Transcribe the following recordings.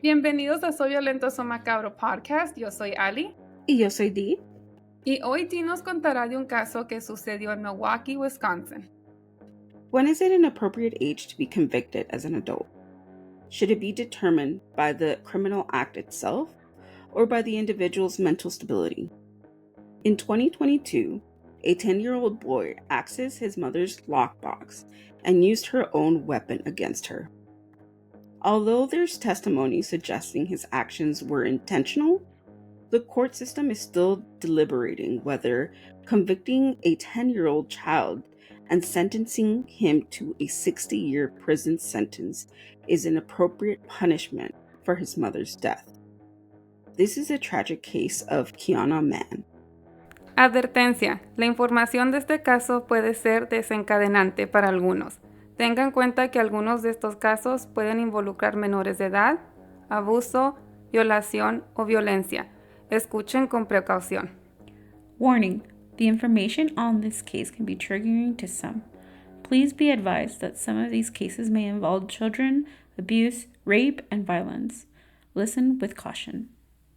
Bienvenidos a Soy Violento, Soy Macabro podcast. Yo soy Ali. Y yo soy Dee. Y hoy Dee nos contará de un caso que sucedió en Milwaukee, Wisconsin. When is it an appropriate age to be convicted as an adult? Should it be determined by the criminal act itself or by the individual's mental stability? In 2022, a 10-year-old boy accessed his mother's lockbox and used her own weapon against her. Although there's testimony suggesting his actions were intentional, the court system is still deliberating whether convicting a 10-year-old child and sentencing him to a 60-year prison sentence is an appropriate punishment for his mother's death. This is a tragic case of Quiana Mann. Advertencia: la información de este caso puede ser desencadenante para algunos. Tenga en cuenta que algunos de estos casos pueden involucrar menores de edad, abuso, violación o violencia. Escuchen con precaución. Warning: the information on this case can be triggering to some. Please be advised that some of these cases may involve children, abuse, rape, and violence. Listen with caution.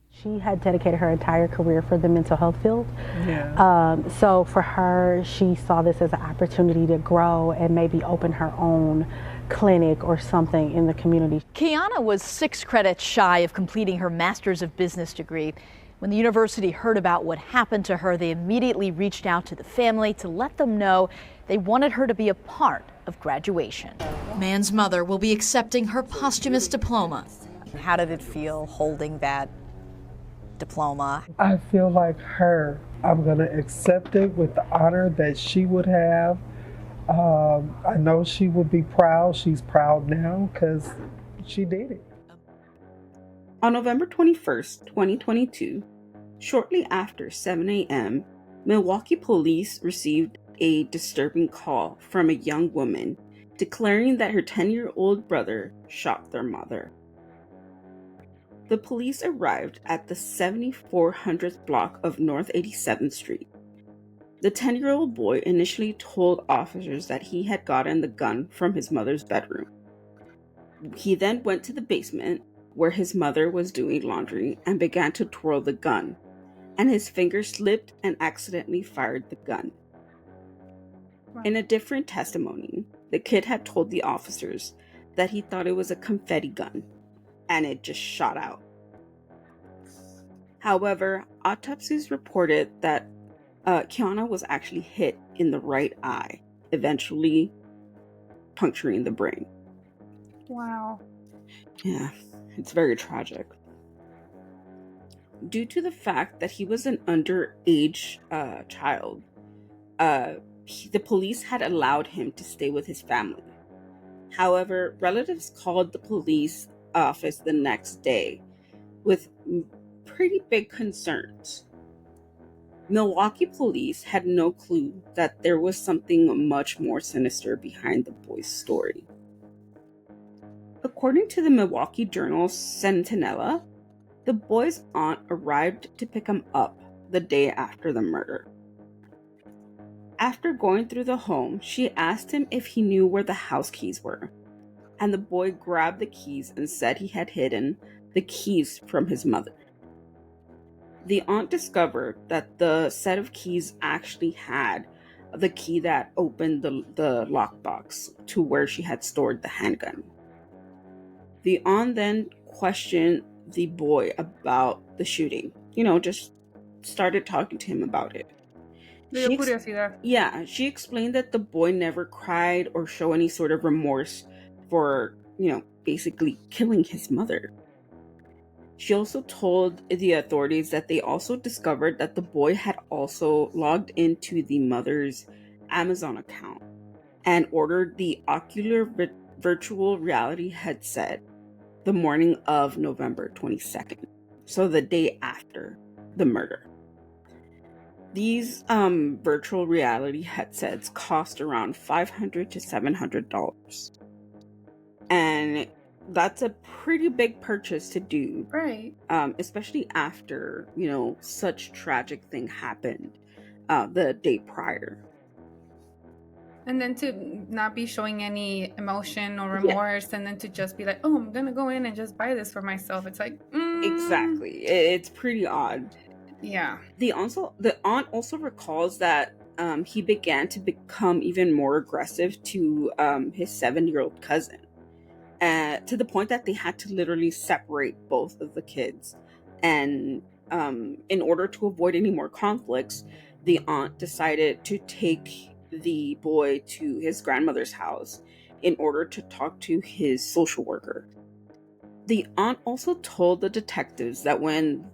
She had dedicated her entire career for the mental health field. Yeah. So for her, she saw this as an opportunity to grow and maybe open her own clinic or something in the community. Quiana was 6 credits shy of completing her Master's of Business degree. When the university heard about what happened to her, they immediately reached out to the family to let them know they wanted her to be a part of graduation. Mann's mother will be accepting her posthumous diploma. How did it feel holding that diploma? I feel like her. I'm going to accept it with the honor that she would have. I know she would be proud. She's proud now because she did it. On November 21st, 2022, shortly after 7 a.m., Milwaukee police received a disturbing call from a young woman declaring that her 10-year-old brother shot their mother. The police arrived at the 7400th block of North 87th Street. The 10-year-old boy initially told officers that he had gotten the gun from his mother's bedroom. He then went to the basement where his mother was doing laundry and began to twirl the gun, and his finger slipped and accidentally fired the gun. In a different testimony, the kid had told the officers that he thought it was a confetti gun, and it just shot out. However, autopsies reported that Quiana was actually hit in the right eye, eventually puncturing the brain. Wow. Yeah, it's very tragic. Due to the fact that he was an underage child, the police had allowed him to stay with his family. However, relatives called the police office the next day with pretty big concerns. Milwaukee police had no clue that there was something much more sinister behind the boy's story. According to the Milwaukee Journal Sentinella, the boy's aunt arrived to pick him up the day after the murder. After going through the home, she asked him if he knew where the house keys were, and the boy grabbed the keys and said he had hidden the keys from his mother. The aunt discovered that the set of keys actually had the key that opened the lockbox to where she had stored the handgun. The aunt then questioned the boy about the shooting. Just started talking to him about it. She explained that the boy never cried or showed any sort of remorse for, basically killing his mother. She also told the authorities that they also discovered that the boy had also logged into the mother's Amazon account and ordered the Ocular virtual reality headset the morning of November 22nd, so the day after the murder. These virtual reality headsets cost around $500 to $700. And that's a pretty big purchase to do. Right. Especially after, such tragic thing happened the day prior. And then to not be showing any emotion or remorse, and then to just be like, oh, I'm gonna go in and just buy this for myself. It's like, Exactly. It's pretty odd. Yeah. The aunt also recalls that he began to become even more aggressive to his 7-year-old cousin, to the point that they had to literally separate both of the kids. And in order to avoid any more conflicts, the aunt decided to take the boy to his grandmother's house in order to talk to his social worker. The aunt also told the detectives that when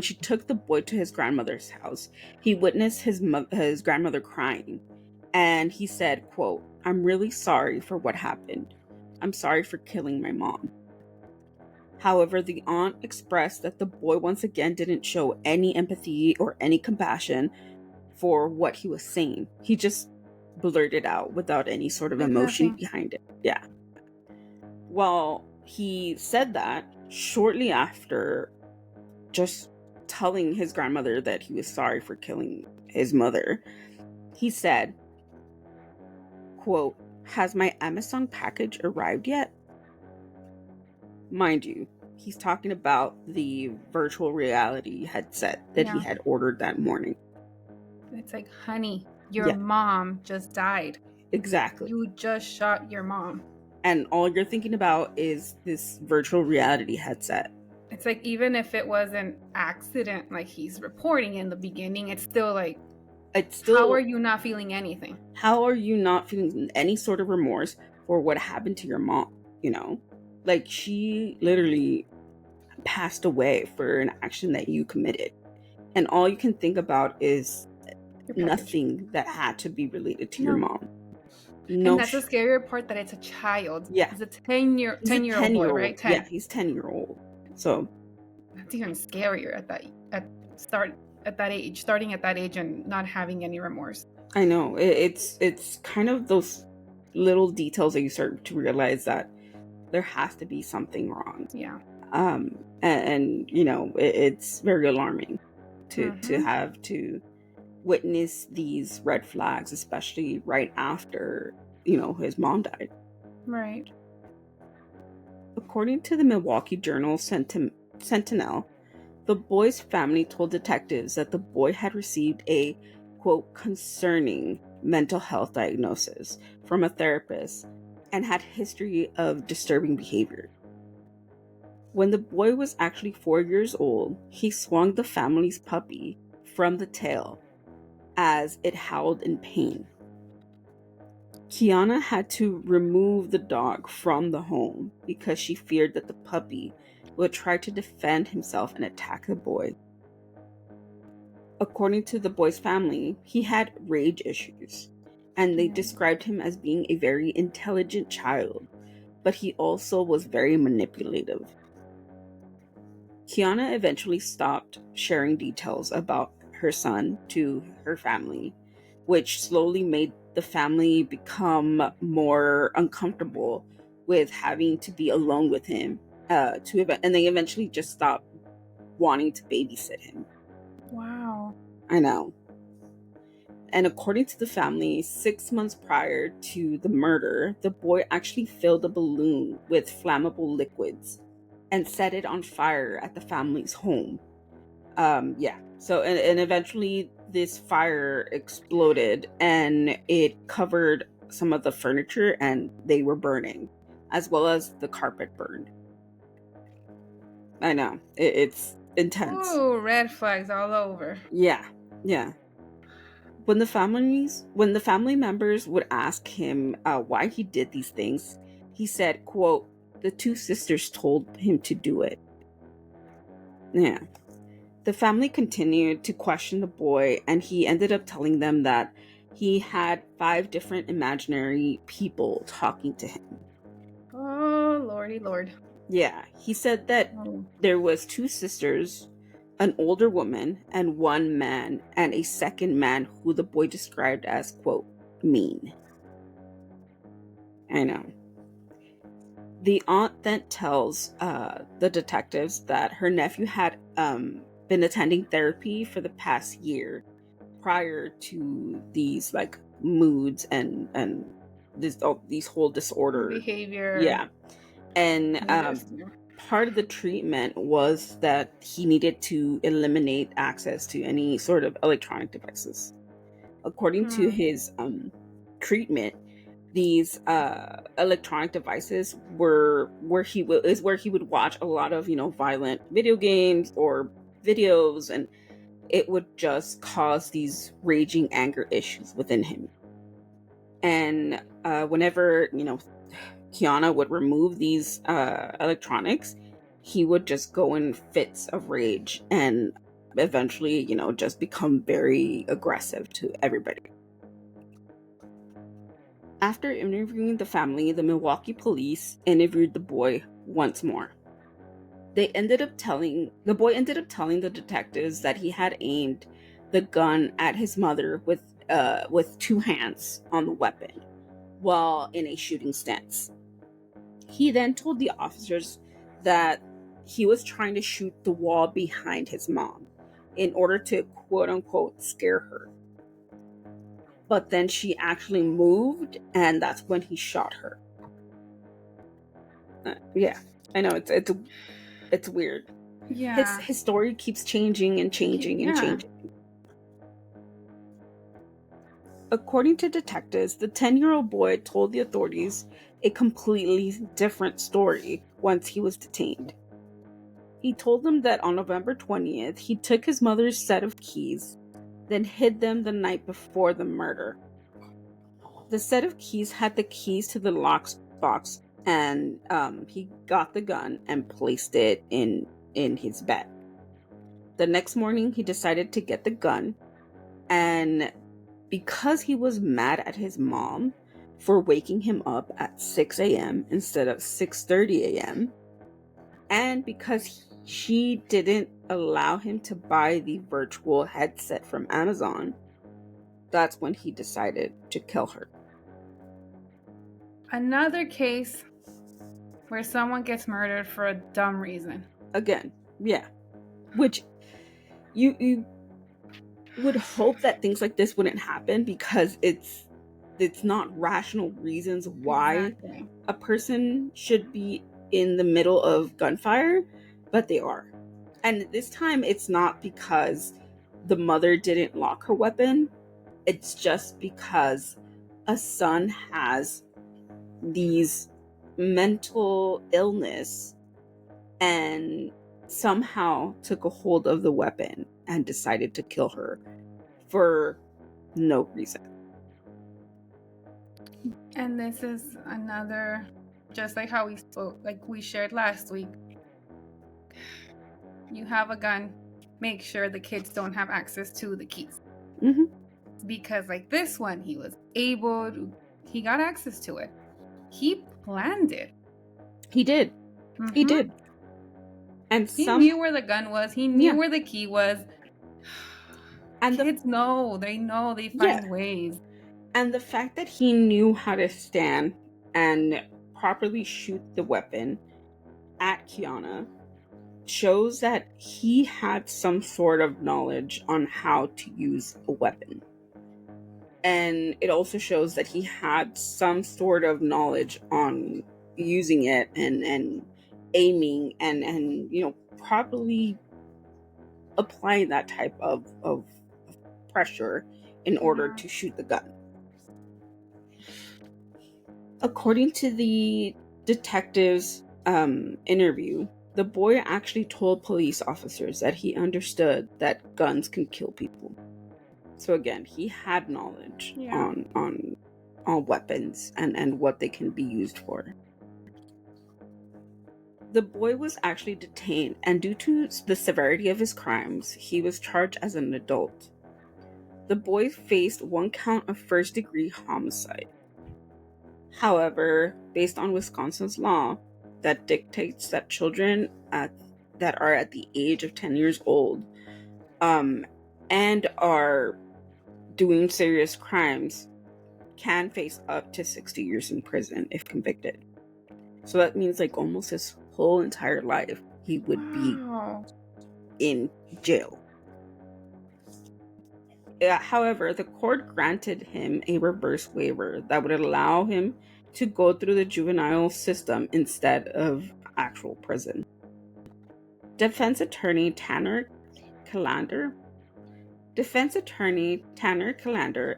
she took the boy to his grandmother's house, he witnessed his grandmother crying, and he said, quote, "I'm really sorry for what happened. I'm sorry for killing my mom." However, the aunt expressed that the boy once again didn't show any empathy or any compassion for what he was saying. He just blurted out without any sort of emotion behind it. Yeah. Well, he said that shortly after just telling his grandmother that he was sorry for killing his mother, he said, quote, "Has my Amazon package arrived yet?" Mind you, he's talking about the virtual reality headset that he had ordered that morning. It's like, honey, your mom just died. Exactly. You just shot your mom. And all you're thinking about is this virtual reality headset. It's like, even if it was an accident, like he's reporting in the beginning, it's still like, how are you not feeling anything? How are you not feeling any sort of remorse for what happened to your mom? You know, like, she literally passed away for an action that you committed, and all you can think about is nothing that had to be related to your mom. No, and that's the scarier part, that it's a child. Yeah, it's a 10-year-old boy, right? 10. Yeah, he's 10-year-old. So that's even scarier at that age, starting at that age and not having any remorse. I know, it's kind of those little details that you start to realize that there has to be something wrong. Yeah. And you know, it's very alarming to have to witness these red flags, especially right after, you know, his mom died. Right. According to the Milwaukee Journal Sentinel, the boy's family told detectives that the boy had received a, quote, concerning mental health diagnosis from a therapist and had history of disturbing behavior. When the boy was actually 4 years old, he swung the family's puppy from the tail as it howled in pain. Quiana had to remove the dog from the home because she feared that the puppy would try to defend himself and attack the boy. According to the boy's family, he had rage issues, and they described him as being a very intelligent child, but he also was very manipulative. Quiana eventually stopped sharing details about her son to her family, which slowly made the family become more uncomfortable with having to be alone with him, and they eventually just stopped wanting to babysit him. Wow. I know. And according to the family, 6 months prior to the murder, the boy actually filled a balloon with flammable liquids and set it on fire at the family's home. So and eventually this fire exploded and it covered some of the furniture and they were burning, as well as the carpet burned. I know, it's intense. Ooh, red flags all over. Yeah. When the family members would ask him why he did these things, he said, quote, "The 2 sisters told him to do it." Yeah. The family continued to question the boy, and he ended up telling them that he had 5 different imaginary people talking to him. Oh, lordy lord. Yeah, he said that there was 2 sisters, an older woman, and 1 man, and a second man who the boy described as, quote, mean. I know. The aunt then tells the detectives that her nephew had been attending therapy for the past year prior to these moods and these whole disorder behavior. Yeah. And Yes. part of the treatment was that he needed to eliminate access to any sort of electronic devices. According to his treatment, these electronic devices were where he would watch a lot of violent video games or videos, and it would just cause these raging anger issues within him. And whenever Quiana would remove these electronics, he would just go in fits of rage and eventually just become very aggressive to everybody. After interviewing the family, the Milwaukee police interviewed the boy once more. The boy ended up telling the detectives that he had aimed the gun at his mother with two hands on the weapon while in a shooting stance. He then told the officers that he was trying to shoot the wall behind his mom in order to quote unquote scare her. But then she actually moved, and that's when he shot her. Yeah, I know it's weird. Yeah. His story keeps changing and changing and changing. According to detectives, the 10-year-old boy told the authorities a completely different story once he was detained. He told them that on November 20th, he took his mother's set of keys, then hid them the night before the murder. The set of keys had the keys to the lockbox, and he got the gun and placed it in his bed. The next morning, he decided to get the gun, and because he was mad at his mom for waking him up at 6 a.m. instead of 6:30 a.m., and because she didn't allow him to buy the virtual headset from Amazon, that's when he decided to kill her. Another case where someone gets murdered for a dumb reason. Again, yeah. Which you would hope that things like this wouldn't happen, because it's not rational reasons why a person should be in the middle of gunfire, but they are. And this time it's not because the mother didn't lock her weapon. It's just because a son has these mental illness and somehow took a hold of the weapon and decided to kill her for no reason. And this is another, just like how we spoke, like we shared last week. You have a gun, make sure the kids don't have access to the keys. Mm-hmm. Because like this one, he got access to it. He planned it. He did. Mm-hmm. He did. And he knew where the gun was. He knew where the key was. And kids they find ways. And the fact that he knew how to stand and properly shoot the weapon at Quiana shows that he had some sort of knowledge on how to use a weapon. And it also shows that he had some sort of knowledge on using it and aiming and properly applying that type of pressure in order to shoot the gun. According to the detective's interview, the boy actually told police officers that he understood that guns can kill people. So again, he had knowledge on weapons and what they can be used for. The boy was actually detained, and due to the severity of his crimes, he was charged as an adult. The boy faced 1 count of first-degree homicide. However, based on Wisconsin's law that dictates that children that are at the age of 10 years old and are doing serious crimes can face up to 60 years in prison if convicted. So that means like almost his whole entire life he would be in jail. However, the court granted him a reverse waiver that would allow him to go through the juvenile system instead of actual prison. Defense attorney Tanner Calander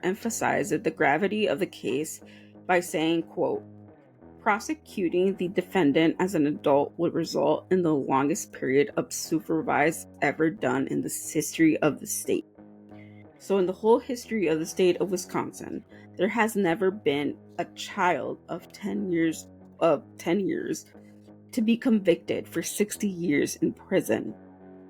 emphasized the gravity of the case by saying, quote, prosecuting the defendant as an adult would result in the longest period of supervised ever done in the history of the state. So in the whole history of the state of Wisconsin, there has never been a child of 10 years to be convicted for 60 years in prison.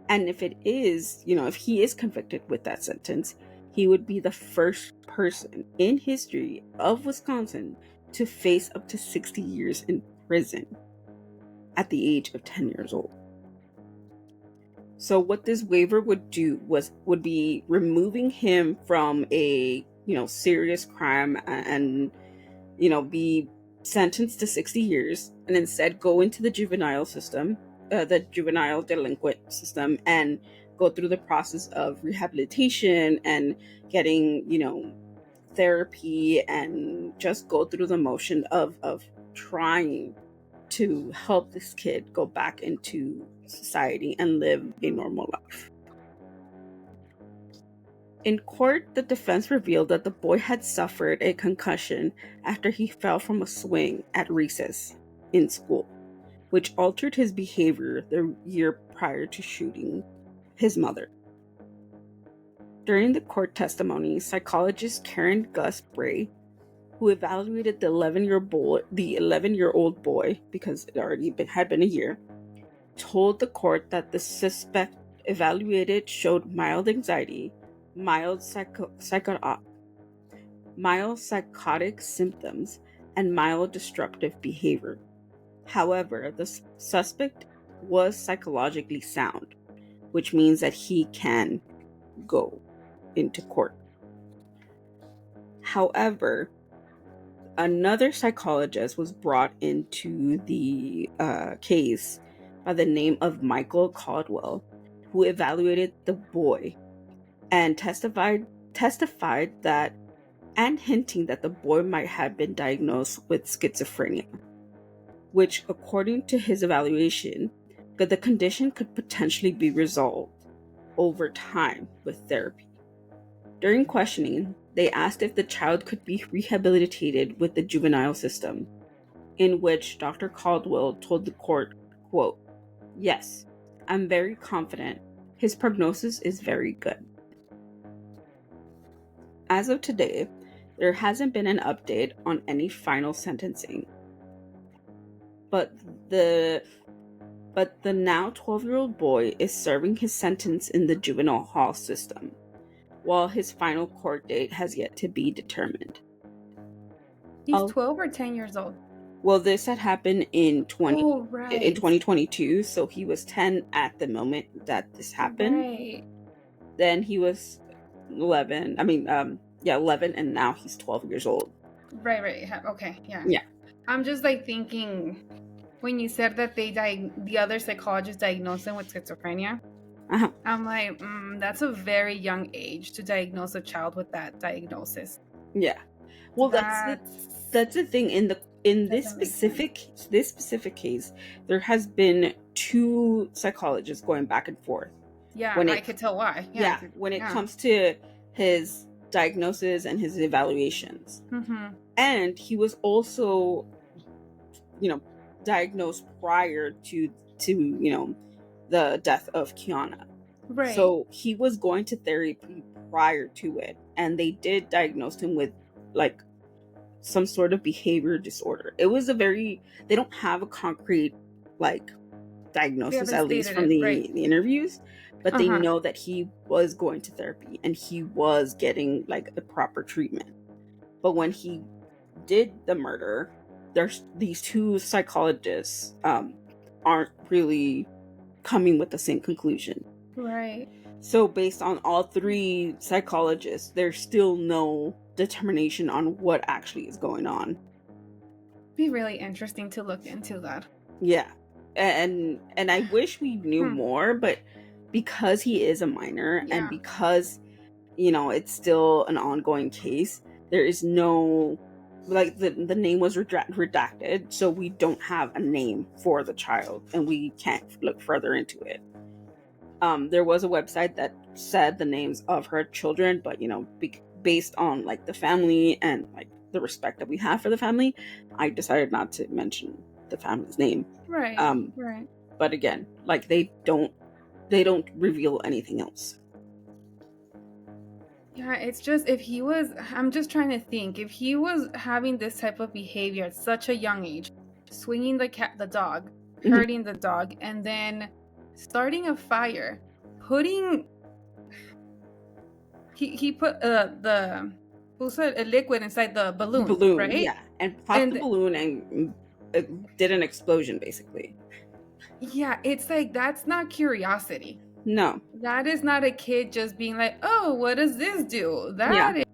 And if it is, if he is convicted with that sentence, he would be the first person in history of Wisconsin to face up to 60 years in prison at the age of 10 years old. So what this waiver would do would be removing him from a, serious crime and, be sentenced to 60 years and instead go into the juvenile system, the juvenile delinquent system, and go through the process of rehabilitation and getting, therapy, and just go through the motion of trying to help this kid go back into society and live a normal life. In court, the defense revealed that the boy had suffered a concussion after he fell from a swing at recess in school, which altered his behavior the year prior to shooting his mother. During the court testimony, psychologist Karen Gus Bray, who evaluated the 11-year-old boy, because it already had been a year, told the court that the suspect evaluated showed mild anxiety, mild psychotic symptoms, and mild disruptive behavior. However, the suspect was psychologically sound, which means that he can go into court. However, another psychologist was brought into the case by the name of Michael Caldwell, who evaluated the boy and testified that, and hinting that the boy might have been diagnosed with schizophrenia, which, according to his evaluation, that the condition could potentially be resolved over time with therapy. During questioning, they asked if the child could be rehabilitated with the juvenile system, in which Dr. Caldwell told the court, quote, yes, I'm very confident. His prognosis is very good. As of today, there hasn't been an update on any final sentencing. But the now 12-year-old boy is serving his sentence in the juvenile hall system, while his final court date has yet to be determined. He's 12 or 10 years old? Well, this had happened in 2022, so he was 10 at the moment that this happened. Right. Then he was 11, and now he's 12 years old. Right. Okay, yeah. Yeah. I'm just thinking, when you said that the other psychologist diagnosed him with schizophrenia, I'm like, that's a very young age to diagnose a child with that diagnosis. Yeah. Well, that's the thing. In this specific case, there has been two psychologists going back and forth. Yeah, I could tell why. Yeah, when it comes to his diagnosis and his evaluations. Mm-hmm. And he was also, diagnosed prior to the death of Quiana. Right. So he was going to therapy prior to it, and they did diagnose him with some sort of behavior disorder. It was they don't have a concrete diagnosis, at least from the interviews, but they know that he was going to therapy and he was getting the proper treatment. But when he did the murder, there's these two psychologists aren't really coming with the same conclusion. Right. So based on all three psychologists, there's still no determination on what actually is going on. Be really interesting to look into that. Yeah. And I wish we knew more, but because he is a minor and because it's still an ongoing case. There is no, like, the name was redacted, so we don't have a name for the child, and we can't look further into it. There was a website that said the names of her children, but based on like the family and like the respect that we have for the family, I decided not to mention the family's name. Right. Right. But again, like, they don't reveal anything else. Yeah, it's just I'm just trying to think, if he was having this type of behavior at such a young age, swinging the dog, hurting the dog, and then starting a fire, he put the a liquid inside the balloon, right? Yeah, and popped the balloon and did an explosion, basically. Yeah, it's like, that's not curiosity. No. That is not a kid just being like, oh, what does this do? That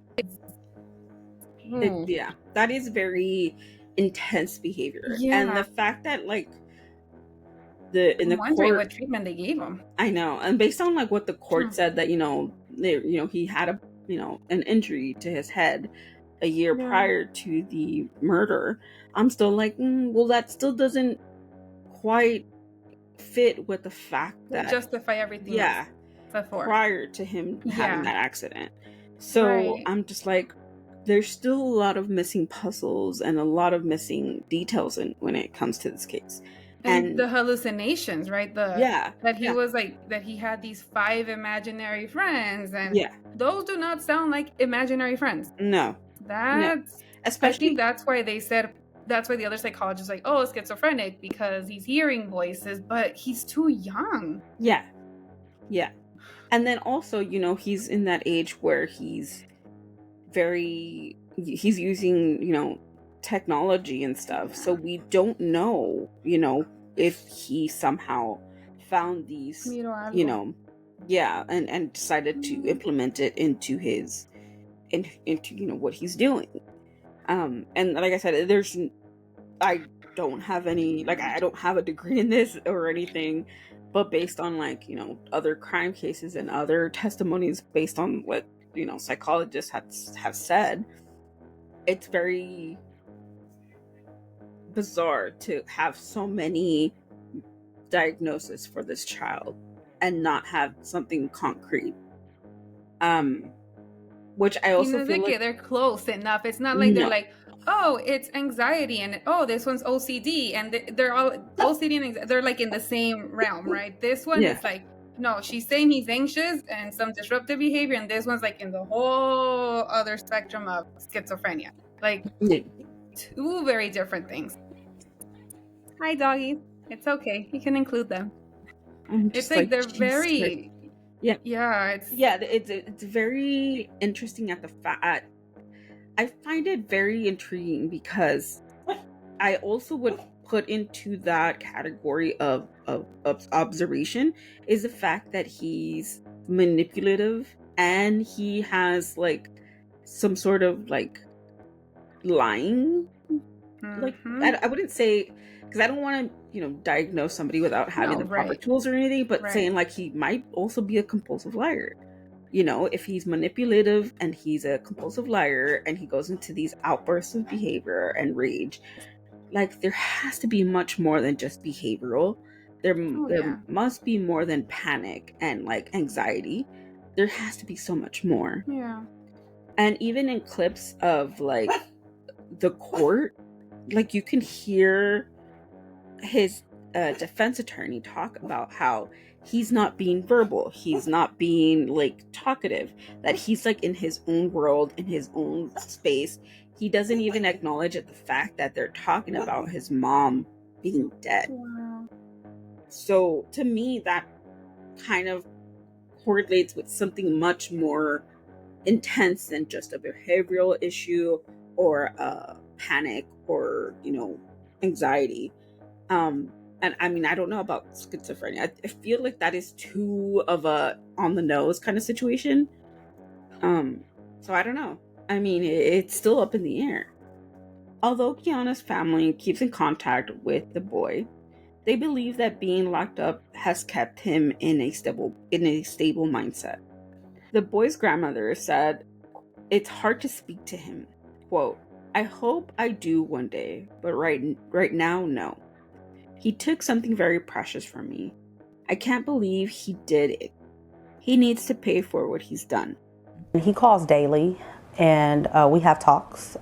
is very intense behavior. Yeah. And the fact that, like, I'm wondering what treatment they gave him. I know. And based on like what the court said, that he had an injury to his head a year prior to the murder, I'm still like, well, that still doesn't quite fit with the fact that justify everything before, prior to him having that accident. So I'm just like, there's still a lot of missing puzzles and a lot of missing details when it comes to this case. And the hallucinations, right? That he was like, that he had these 5 imaginary friends, and those do not sound like imaginary friends. No. Especially, I think that's why the other psychologist like, oh, schizophrenic, because he's hearing voices, but he's too young. Yeah. And then also, he's in that age where he's using, technology and stuff. So we don't know, if he somehow found these, and decided to implement it into what he's doing. And like I said, I don't have any, like, I don't have a degree in this or anything, but based on like, other crime cases and other testimonies, based on what, psychologists have said, it's very bizarre to have so many diagnoses for this child and not have something concrete. Which I also feel like they're close enough. It's not like they're like, oh, it's anxiety, and oh, this one's OCD, and they're all OCD and anxiety, they're like in the same realm, right? This one is like, no, she's saying he's anxious and some disruptive behavior, and this one's like in the whole other spectrum of schizophrenia. Like, 2 very different things. Hi, doggies. It's okay. You can include them. It's like they're very... It's very interesting at the fact. I find it very intriguing because I also would put into that category of observation is the fact that he's manipulative and he has like some sort of like lying. Like, I wouldn't say, because I don't want to, diagnose somebody without having the proper tools or anything, but saying like he might also be a compulsive liar. If he's manipulative and he's a compulsive liar and he goes into these outbursts of behavior and rage, like, there has to be much more than just behavioral. There must be more than panic and like anxiety. There has to be so much more. Yeah. And even in clips of like the court, like, you can hear his defense attorney talk about how he's not being verbal, he's not being like talkative, that he's like in his own world, in his own space. He doesn't even acknowledge the fact that they're talking about his mom being dead. Wow. So to me, that kind of correlates with something much more intense than just a behavioral issue or a panic or anxiety. And I mean, I don't know about schizophrenia. I feel like that is too of a on the nose kind of situation. So I don't know. I mean, it's still up in the air. Although Quiana's family keeps in contact with the boy, they believe that being locked up has kept him in a stable mindset. The boy's grandmother said, "It's hard to speak to him. Quote, I hope I do one day, but right now, no. He took something very precious from me. I can't believe he did it. He needs to pay for what he's done." He calls daily, and we have talks.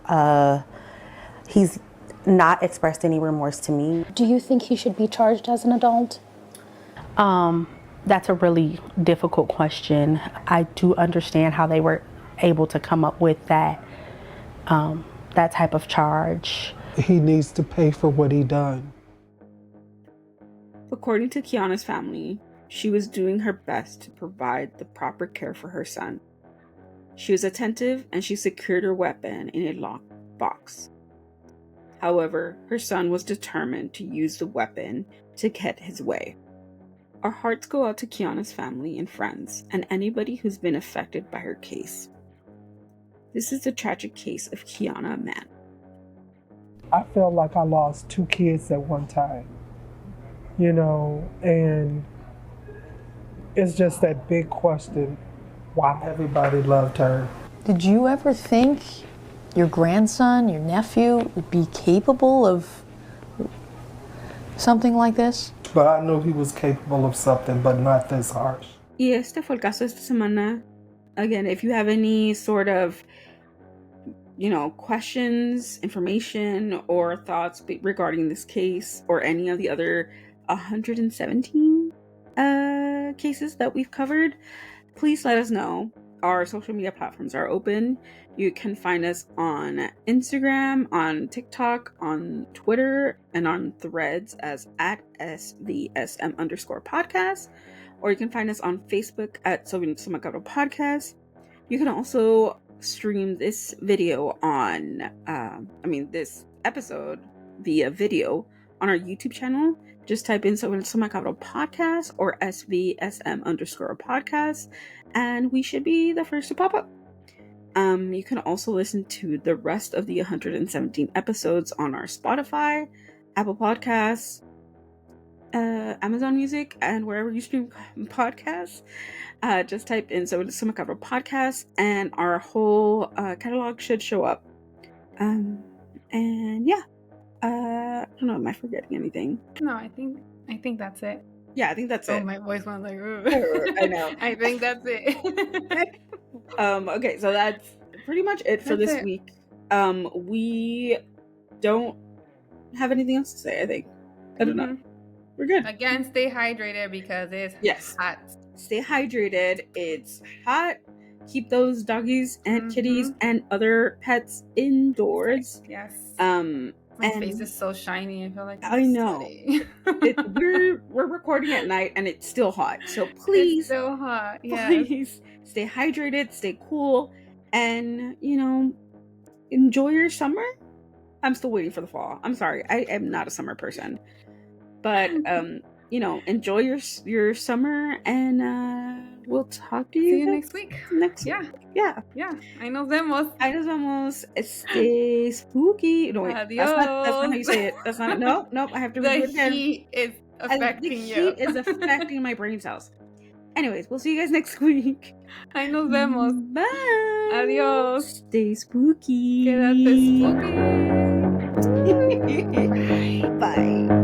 He's not expressed any remorse to me. Do you think he should be charged as an adult? That's a really difficult question. I do understand how they were able to come up with that type of charge. He needs to pay for what he done. According to Quiana's family, she was doing her best to provide the proper care for her son. She was attentive and she secured her weapon in a lockbox. However, her son was determined to use the weapon to get his way. Our hearts go out to Quiana's family and friends and anybody who's been affected by her case. This is the tragic case of Quiana Mann. I felt like I lost 2 kids at one time, and it's just that big question, why everybody loved her. Did you ever think your grandson, your nephew, would be capable of something like this? But I knew he was capable of something, but not this harsh. Y este fue el caso esta semana. Again, if you have any sort of, questions, information, or thoughts regarding this case or any of the other 117 cases that we've covered, please let us know. Our social media platforms are open. You can find us on Instagram, on TikTok, on Twitter, and on Threads as @SVSM_podcast. Or you can find us on Facebook at Sugiere Podcast. You can also stream this video this episode via video on our YouTube channel. Just type in Sugiere Podcast or SVSM_podcast, and we should be the first to pop up. You can also listen to the rest of the 117 episodes on our Spotify, Apple Podcasts, Amazon Music, and wherever you stream podcasts. Just type in Sugiere Podcast, and our whole catalog should show up. And yeah, I don't know. Am I forgetting anything? No, I think that's it. Yeah, I think that's it. My voice went like, I know. I think that's it. Okay, so that's pretty much it for this week. We don't have anything else to say, I think. I don't know. We're good. Again, stay hydrated because it's hot. Stay hydrated. It's hot. Keep those doggies and kitties and other pets indoors. Yes. My face is so shiny. I feel like I know. We're recording at night and it's still hot. So please, it's still hot. Yes. Please stay hydrated, stay cool, and enjoy your summer. I'm still waiting for the fall. I'm sorry, I am not a summer person, but enjoy your summer, and we'll talk to you. See you next week. Yeah. Ahí nos vemos. Stay spooky. No, wait. Adios. That's not how you say it. That's not. Nope. I have to read it again. The heat is affecting you. The heat is affecting my brain cells. Anyways, we'll see you guys next week. Ahí nos vemos. Bye. Adios. Stay spooky. Quédate spooky. Bye.